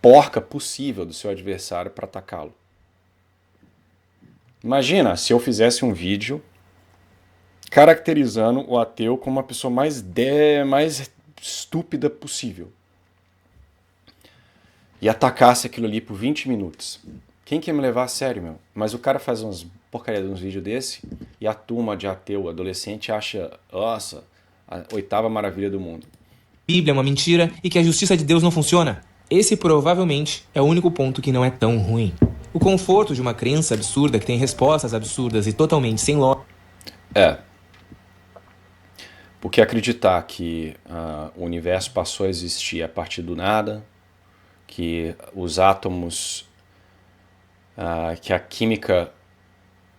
porca possível do seu adversário para atacá-lo? Imagina se eu fizesse um vídeo caracterizando o ateu como a pessoa mais estúpida possível e atacasse aquilo ali por 20 minutos. Quem quer me levar a sério, meu? Mas o cara faz umas porcaria de uns vídeos desse e a turma de ateu adolescente acha, nossa, a oitava maravilha do mundo. é uma mentira e que a justiça de Deus não funciona. Esse provavelmente é o único ponto que não é tão ruim. O conforto de uma crença absurda que tem respostas absurdas e totalmente sem lógica. Porque acreditar que o universo passou a existir a partir do nada, que os átomos, que a química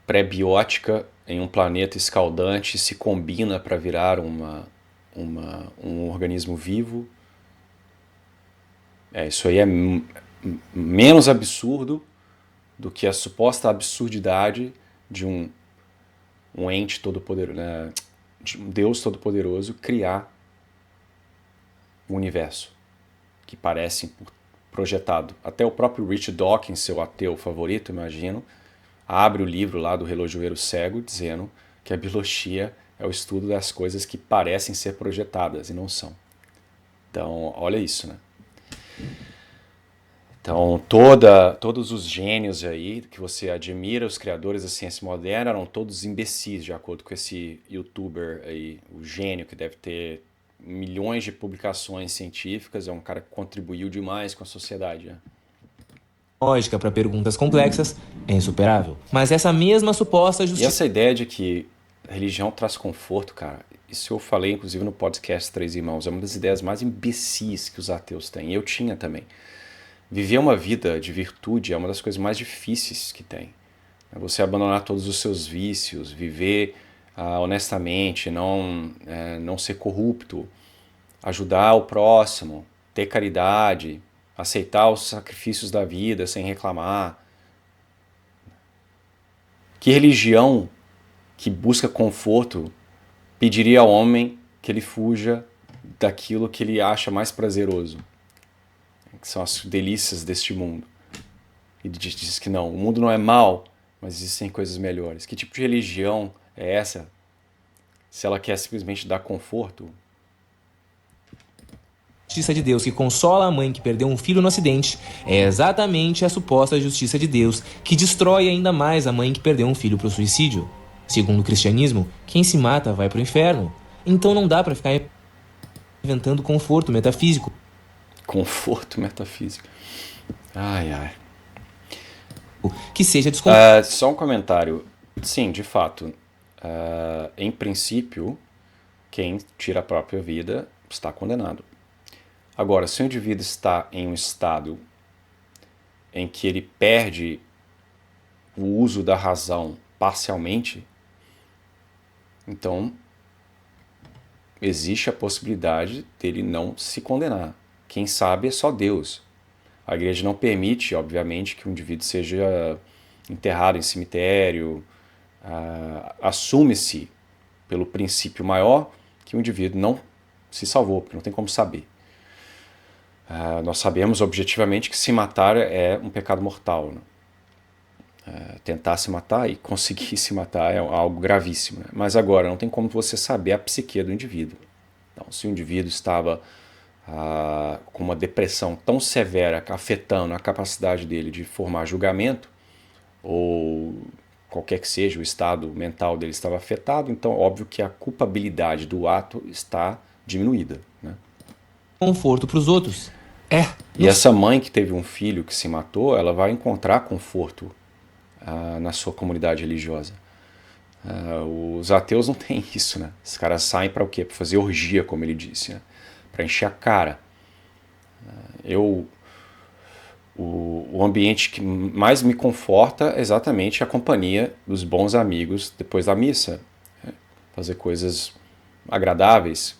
pré-biótica em um planeta escaldante se combina para virar um organismo vivo, isso aí é menos absurdo do que a suposta absurdidade de um ente todo-poderoso, né? De um Deus todo-poderoso criar o universo que parece projetado. Até o próprio Richard Dawkins, seu ateu favorito, imagino, abre o livro lá do Relojoeiro Cego dizendo que a biologia é o estudo das coisas que parecem ser projetadas e não são. Então, olha isso, né? Então, todos os gênios aí que você admira, os criadores da ciência moderna, eram todos imbecis, de acordo com esse youtuber aí, o gênio que deve ter milhões de publicações científicas, é um cara que contribuiu demais com a sociedade, né? Lógica para perguntas complexas é insuperável. Mas essa mesma suposta E justiça... essa ideia de que a religião traz conforto, cara, isso eu falei inclusive no podcast Três Irmãos, é uma das ideias mais imbecis que os ateus têm, eu tinha também. Viver uma vida de virtude é uma das coisas mais difíceis que tem. É você abandonar todos os seus vícios, viver honestamente, não ser corrupto, ajudar o próximo, ter caridade, aceitar os sacrifícios da vida sem reclamar. Que religião que busca conforto pediria ao homem que ele fuja daquilo que ele acha mais prazeroso, que são as delícias deste mundo? E diz que não, o mundo não é mau, mas existem coisas melhores. Que tipo de religião é essa? Se ela quer simplesmente dar conforto? Justiça de Deus que consola a mãe que perdeu um filho no acidente é exatamente a suposta justiça de Deus que destrói ainda mais a mãe que perdeu um filho para o suicídio. Segundo o cristianismo, quem se mata vai para o inferno. Então não dá para ficar inventando conforto metafísico. Conforto metafísico. Ai, ai. Que seja desconforto. Só um comentário. Sim, de fato. Em princípio, quem tira a própria vida está condenado. Agora, se o indivíduo está em um estado em que ele perde o uso da razão parcialmente, então existe a possibilidade dele não se condenar. Quem sabe é só Deus. A igreja não permite, obviamente, que o indivíduo seja enterrado em cemitério. Assume-se, pelo princípio maior, que o indivíduo não se salvou, porque não tem como saber. Nós sabemos objetivamente que se matar é um pecado mortal, né? Tentar se matar e conseguir se matar é algo gravíssimo, né? Mas agora, não tem como você saber a psique do indivíduo. Então, se o indivíduo estava com uma depressão tão severa, afetando a capacidade dele de formar julgamento, ou qualquer que seja o estado mental dele estava afetado, então óbvio que a culpabilidade do ato está diminuída, né? Conforto para os outros. E essa mãe que teve um filho que se matou, ela vai encontrar conforto na sua comunidade religiosa. Os ateus não têm isso, né? Os caras saem para o quê? Para fazer orgia, como ele disse, né? Para encher a cara. O ambiente que mais me conforta é exatamente a companhia dos bons amigos depois da missa, né? Fazer coisas agradáveis.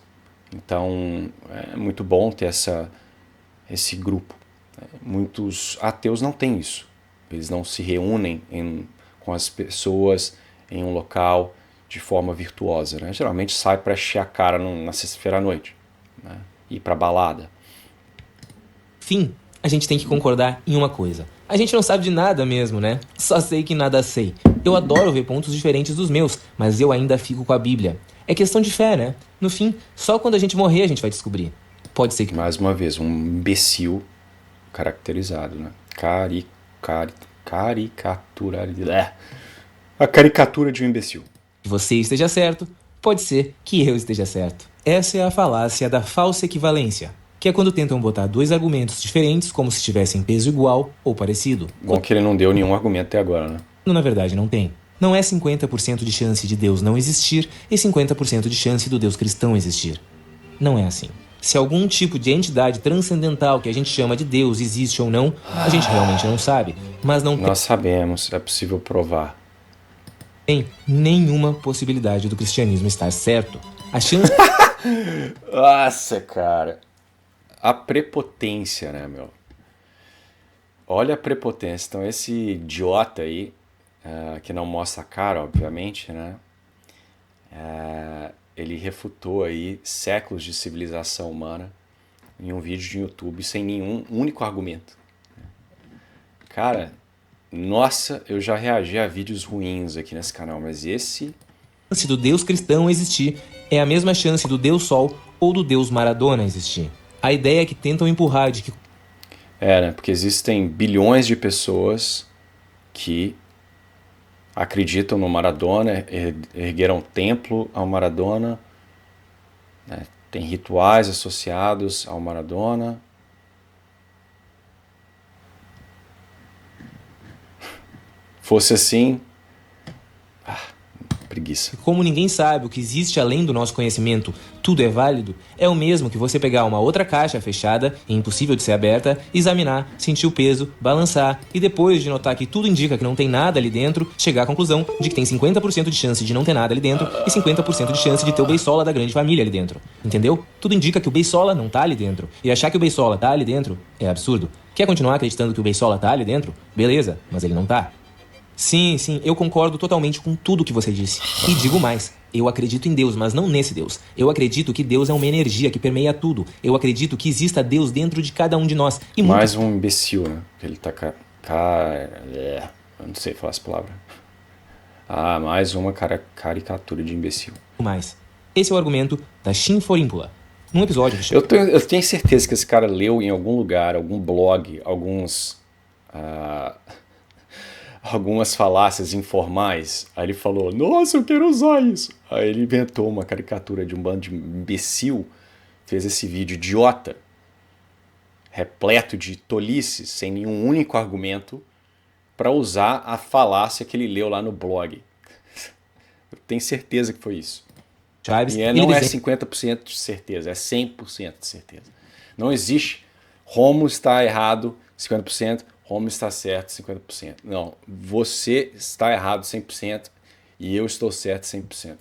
Então é muito bom ter esse grupo. Muitos ateus não têm isso. Eles não se reúnem com as pessoas em um local de forma virtuosa, né? Geralmente sai para encher a cara na sexta-feira à noite, né? Ir para balada. Fim, a gente tem que concordar em uma coisa. A gente não sabe de nada mesmo, né? Só sei que nada sei. Eu adoro ver pontos diferentes dos meus, mas eu ainda fico com a Bíblia. É questão de fé, né? No fim, só quando a gente morrer a gente vai descobrir. Pode ser que... Mais uma vez, um imbecil caracterizado, né? Caricaturalidade. A caricatura de um imbecil. você esteja certo, pode ser que eu esteja certo. Essa é a falácia da falsa equivalência, que é quando tentam botar dois argumentos diferentes como se tivessem peso igual ou parecido. Bom que ele não deu nenhum argumento até agora, né? Quando na verdade não tem. Não é 50% de chance de Deus não existir e 50% de chance do Deus cristão existir. Não é assim. Se algum tipo de entidade transcendental que a gente chama de Deus existe ou não, a gente realmente não sabe. Mas não Nós sabemos, é possível provar. tem nenhuma possibilidade do cristianismo estar certo. A chance... Nossa, cara. A prepotência, né, meu? Olha a prepotência. Então, esse idiota aí, que não mostra a cara, obviamente, né? Ele refutou aí séculos de civilização humana em um vídeo de YouTube sem nenhum único argumento. Cara, nossa, eu já reagi a vídeos ruins aqui nesse canal, mas esse... A chance do Deus cristão existir é a mesma chance do Deus Sol ou do Deus Maradona existir. A ideia que tentam empurrar de que... né? Porque existem bilhões de pessoas que acreditam no Maradona, ergueram templo ao Maradona, né? Tem rituais associados ao Maradona. Fosse assim, preguiça. como ninguém sabe o que existe além do nosso conhecimento, tudo é válido, é o mesmo que você pegar uma outra caixa fechada e impossível de ser aberta, examinar, sentir o peso, balançar e depois de notar que tudo indica que não tem nada ali dentro, chegar à conclusão de que tem 50% de chance de não ter nada ali dentro e 50% de chance de ter o beisola da grande família ali dentro. Entendeu? Tudo indica que o beisola não tá ali dentro. E achar que o beisola tá ali dentro é absurdo. Quer continuar acreditando que o beisola tá ali dentro? Beleza, mas ele não tá. Sim, eu concordo totalmente com tudo que você disse. E digo mais, eu acredito em Deus, mas não nesse Deus. Eu acredito que Deus é uma energia que permeia tudo. Eu acredito que exista Deus dentro de cada um de nós. E mais um imbecil, né? Ele tá eu não sei falar essa palavra. Mais uma caricatura de imbecil. mais. Esse é o argumento da Chinforímpula. Num episódio do eu tenho certeza que esse cara leu em algum lugar, algum blog, algumas falácias informais. Aí ele falou, nossa, eu quero usar isso. Aí ele inventou uma caricatura de um bando de imbecil, fez esse vídeo idiota, repleto de tolices, sem nenhum único argumento, para usar a falácia que ele leu lá no blog. Eu tenho certeza que foi isso. Chaves, E ele não é desenha 50% de certeza, é 100% de certeza. Não existe Romo está errado 50%, Romo está certo 50%. Não, você está errado 100% e eu estou certo 100%.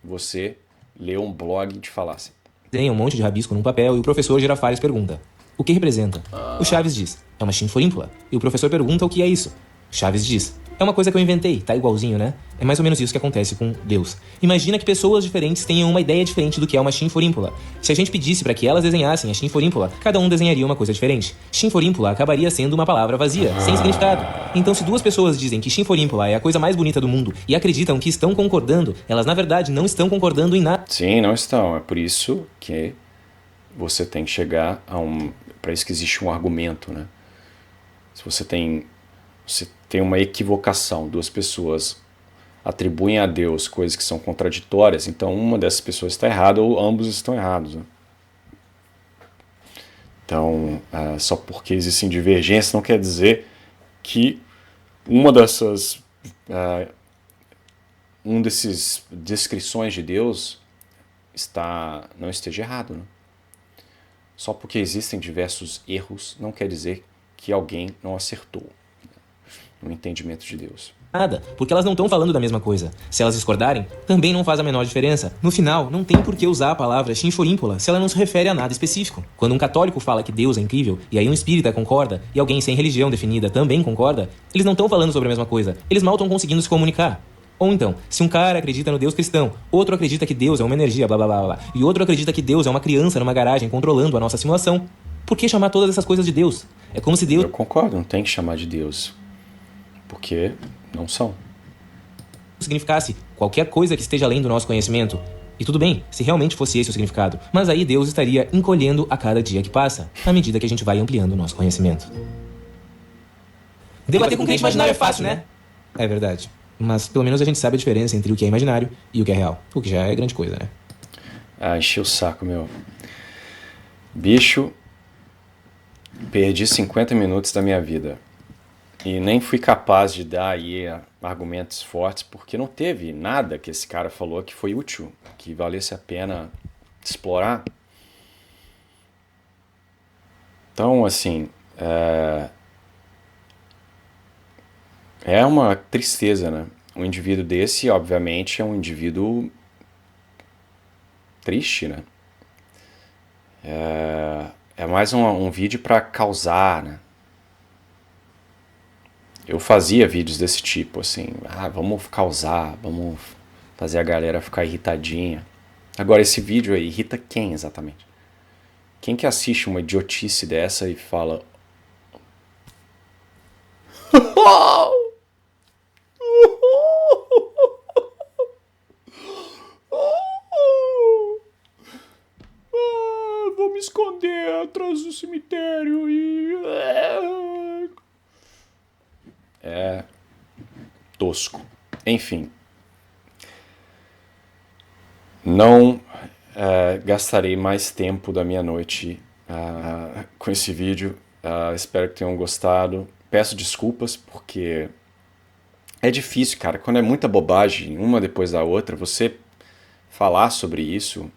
Você leu um blog de falácia. um monte de rabisco num papel e o professor Girafales pergunta: o que representa? O Chaves diz: é uma chinforínfula. E o professor pergunta o que é isso. Chaves diz: é uma coisa que eu inventei, tá igualzinho, né? É mais ou menos isso que acontece com Deus. Imagina que pessoas diferentes tenham uma ideia diferente do que é uma chinforínfula. Se a gente pedisse para que elas desenhassem a chinforínfula, cada um desenharia uma coisa diferente. Chinforínfula acabaria sendo uma palavra vazia, sem significado. Então, se duas pessoas dizem que chinforínfula é a coisa mais bonita do mundo e acreditam que estão concordando, elas na verdade não estão concordando em nada. Sim, não estão. É por isso que você tem que chegar a um... Para isso que existe um argumento, né? Se você tem uma equivocação, duas pessoas atribuem a Deus coisas que são contraditórias, então uma dessas pessoas está errada ou ambos estão errados. Né? Então, só porque existem divergências não quer dizer que uma dessas desses descrições de Deus não esteja errado. Né? Só porque existem diversos erros não quer dizer que alguém não acertou no entendimento de Deus. Nada, porque elas não estão falando da mesma coisa. Se elas discordarem, também não faz a menor diferença. No final, não tem por que usar a palavra chinforínpola se ela não se refere a nada específico. Quando um católico fala que Deus é incrível, e aí um espírita concorda, e alguém sem religião definida também concorda, eles não estão falando sobre a mesma coisa. Eles mal estão conseguindo se comunicar. Ou então, se um cara acredita no Deus cristão, outro acredita que Deus é uma energia, blá blá blá blá, e outro acredita que Deus é uma criança numa garagem controlando a nossa simulação, por que chamar todas essas coisas de Deus? É como se Deus... Eu concordo, não tem que chamar de Deus. Porque não são. significasse qualquer coisa que esteja além do nosso conhecimento. E tudo bem, se realmente fosse esse o significado. Mas aí Deus estaria encolhendo a cada dia que passa, à medida que a gente vai ampliando o nosso conhecimento. Debater com crente imaginário é fácil, né? É verdade. Mas pelo menos a gente sabe a diferença entre o que é imaginário e o que é real. O que já é grande coisa, né? Enchi o saco, meu. Bicho, perdi 50 minutos da minha vida. E nem fui capaz de dar aí argumentos fortes, porque não teve nada que esse cara falou que foi útil, que valesse a pena explorar. Então, assim, é uma tristeza, né? Um indivíduo desse, obviamente, é um indivíduo triste, né? É mais um vídeo para causar, né? Eu fazia vídeos desse tipo, assim, vamos causar, vamos fazer a galera ficar irritadinha. Agora, esse vídeo aí irrita quem exatamente? Quem que assiste uma idiotice dessa e fala... vou me esconder atrás do cemitério e... É tosco. Enfim. Não gastarei mais tempo da minha noite com esse vídeo. Espero que tenham gostado. Peço desculpas porque é difícil, cara. Quando é muita bobagem, uma depois da outra, você falar sobre isso,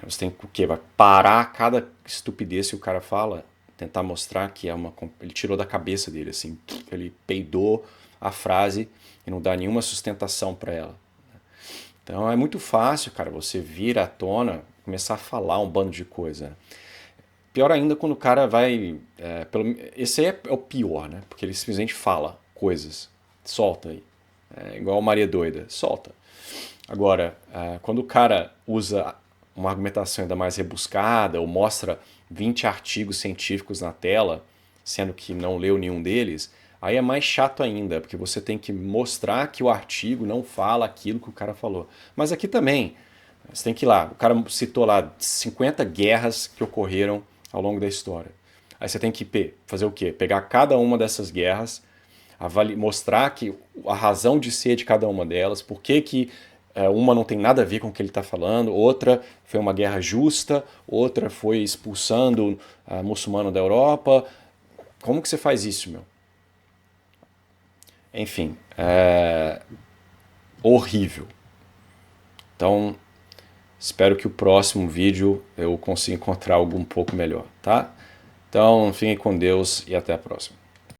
você tem que o quê? Vai parar cada estupidez que o cara fala, tentar mostrar que ele tirou da cabeça dele, assim, ele peidou a frase e não dá nenhuma sustentação para ela. Então é muito fácil, cara, você vir à tona, começar a falar um bando de coisa. Pior ainda quando o cara vai... esse aí é o pior, né? Porque ele simplesmente fala coisas, solta aí. Igual a Maria Doida, solta. Agora, quando o cara usa uma argumentação ainda mais rebuscada ou mostra 20 artigos científicos na tela, sendo que não leu nenhum deles, aí é mais chato ainda, porque você tem que mostrar que o artigo não fala aquilo que o cara falou. Mas aqui também, você tem que ir lá, o cara citou lá 50 guerras que ocorreram ao longo da história. Aí você tem que fazer o quê? Pegar cada uma dessas guerras, mostrar que a razão de ser de cada uma delas, por que uma não tem nada a ver com o que ele está falando, outra foi uma guerra justa, outra foi expulsando muçulmano da Europa. Como que você faz isso, meu? Enfim, horrível. Então, Espero que o próximo vídeo eu consiga encontrar algo um pouco melhor, tá? Então, fiquem com Deus e até a próxima.